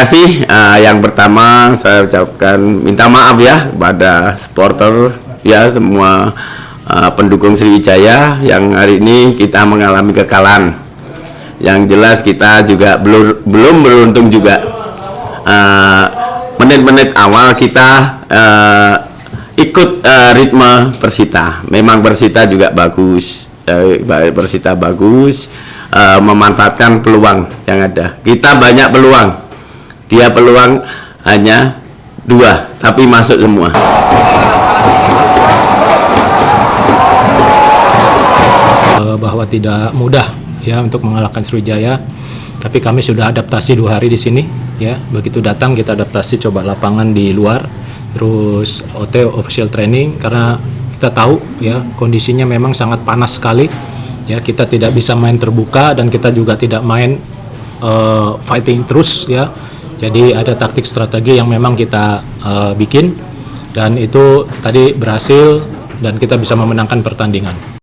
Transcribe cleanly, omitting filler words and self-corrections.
kasih. Yang pertama saya ucapkan minta maaf ya kepada supporter ya, semua pendukung Sriwijaya yang hari ini kita mengalami kekalahan. Yang jelas kita juga belum beruntung juga. Menit-menit awal kita ikut ritme Persita. Memang Persita juga bagus, Persita bagus, memanfaatkan peluang yang ada. Kita banyak peluang, dia peluang hanya 2, tapi masuk semua. Bahwa tidak mudah ya untuk mengalahkan Sriwijaya, tapi kami sudah adaptasi 2 hari di sini ya. Begitu datang kita adaptasi, coba lapangan di luar, terus OT official training, karena kita tahu ya kondisinya memang sangat panas sekali ya. Kita tidak bisa main terbuka dan kita juga tidak main fighting terus ya. Jadi ada taktik strategi yang memang kita bikin, dan itu tadi berhasil dan kita bisa memenangkan pertandingan.